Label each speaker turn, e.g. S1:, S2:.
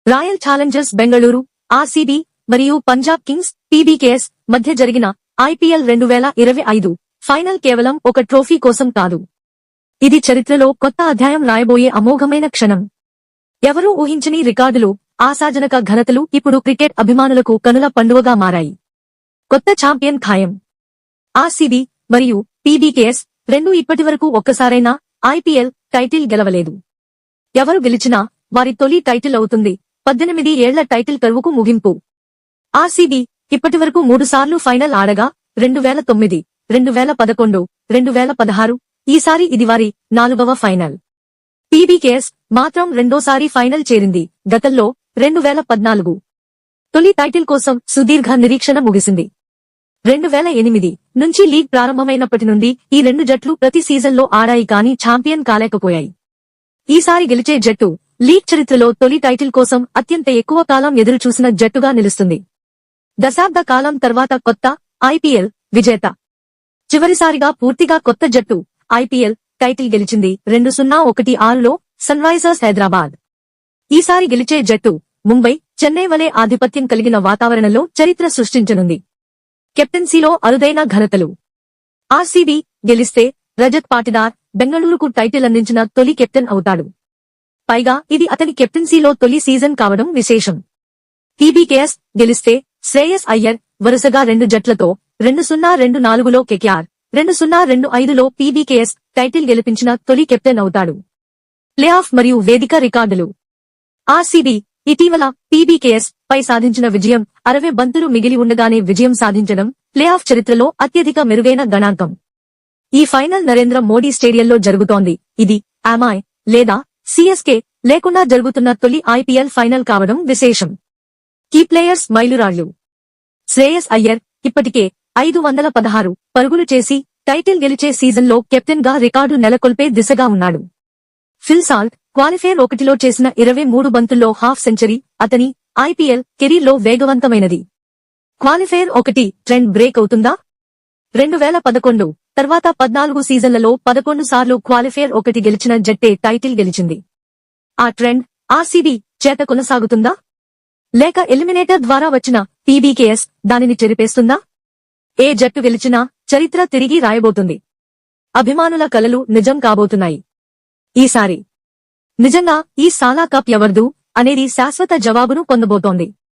S1: Royal Challengers Bengaluru RCB మరియు Punjab Kings PBKS మధ్య జరిగిన ఐపీఎల్ 2025 ఫైనల్ కేవలం ఒక ట్రోఫీ కోసం కాదు. ఇది చరిత్రలో కొత్త అధ్యాయం రాయబోయే అమోఘమైన క్షణం. ఎవరూ ఊహించని రికార్డులు, ఆశాజనక ఘనతలు ఇప్పుడు క్రికెట్ అభిమానులకు కనుల పండువగా మారాయి. కొత్త ఛాంపియన్ ఖాయం. ఆర్సీబీ మరియు పీబీకేఎస్ రెండూ ఇప్పటివరకు ఒక్కసారైనా ఐపీఎల్ టైటిల్ గెలవలేదు. ఎవరు గెలిచినా వారి తొలి టైటిల్ అవుతుంది. 18 ఏళ్ల టైటిల్ కరువుకు ముగింపు. ఆర్సీబీ ఇప్పటివరకు 3 సార్లు ఫైనల్ ఆడగా 2009, 2011, 2016 ఈసారి ఇది వారి 4వ ఫైనల్. పీబీకేఎస్ మాత్రం రెండోసారి ఫైనల్ చేరింది. గతంలో 2014 తొలి టైటిల్ కోసం సుదీర్ఘ నిరీక్షణ ముగిసింది. 2008 నుంచి లీగ్ ప్రారంభమైనప్పటి నుండి ఈ రెండు జట్లు ప్రతి సీజన్లో ఆడాయి కానీ ఛాంపియన్ కాలేకపోయాయి. ఈసారి గెలిచే జట్టు లీగ్ చరిత్రలో తొలి టైటిల్ కోసం అత్యంత ఎక్కువ కాలం ఎదురుచూసిన జట్టుగా నిలుస్తుంది. దశాబ్ద కాలం తర్వాత కొత్త ఐపీఎల్ విజేత. చివరిసారిగా పూర్తిగా కొత్త జట్టు ఐపీఎల్ టైటిల్ గెలిచింది 2016లో సన్ రైజర్స్ హైదరాబాద్. ఈసారి గెలిచే జట్టు ముంబై, చెన్నై వలె ఆధిపత్యం కలిగిన వాతావరణంలో చరిత్ర సృష్టించనుంది. కెప్టెన్సీలో అరుదైన ఘనతలు. ఆర్సీబీ గెలిస్తే రజత్ పాటిదార్ బెంగళూరుకు టైటిల్ అందించిన తొలి కెప్టెన్ అవుతాడు. పైగా ఇది అతని కెప్టెన్సీలో తొలి సీజన్ కావడం విశేషం. పీబీకేఎస్ గెలిస్తే శ్రేయస్ అయ్యర్ వరుసగా 2 జట్లతో 2024లో కేకేఆర్, 2025లో పీబీకేఎస్ టైటిల్ గెలిపించిన తొలి కెప్టెన్ అవుతాడు. ప్లే ఆఫ్ మరియు వేదిక రికార్డులు. ఆర్సీబీ ఇటీవల పీబీకేఎస్ పై సాధించిన విజయం 60 బంతులు మిగిలి ఉండగానే విజయం సాధించడం ప్లే ఆఫ్ చరిత్రలో అత్యధిక మెరుగైన గణాంకం. ఈ ఫైనల్ నరేంద్ర మోడీ స్టేడియంలో జరుగుతోంది. ఇది ఎంఐ లేదా సీఎస్కే లేకుండా జరుగుతున్న తొలి ఐపీఎల్ ఫైనల్ కావడం విశేషం. కీ ప్లేయర్స్ మైలురాళ్లు. శ్రేయస్ అయ్యర్ ఇప్పటికే 516 పరుగులు చేసి టైటిల్ గెలిచే సీజన్లో కెప్టెన్ గా రికార్డు నెలకొల్పే దిశగా ఉన్నాడు. ఫిల్ సాల్ట్ క్వాలిఫైర్ 1లో చేసిన 23 బంతుల్లో హాఫ్ సెంచరీ అతని ఐపీఎల్ కెరీర్లో వేగవంతమైనది. క్వాలిఫైర్ 1 ట్రెండ్ బ్రేక్ అవుతుందా? 2011 తర్వాత 14 సీజన్లలో 11 సార్లు క్వాలిఫైర్ 1 గెలిచిన జట్టే టైటిల్ గెలిచింది. ఆ ట్రెండ్ ఆర్సీబీ చేత కొనసాగుతుందా? లేక ఎలిమినేటర్ ద్వారా వచ్చిన పీబీకేఎస్ దానిని చెరిపేస్తుందా? ఏ జట్టు గెలిచినా చరిత్ర తిరిగి రాయబోతుంది. అభిమానుల కలలు నిజం కాబోతున్నాయి. ఈసారి నిజంగా ఈ సాలా కప్ ఎవరిదు అనేది శాశ్వత జవాబును పొందబోతోంది.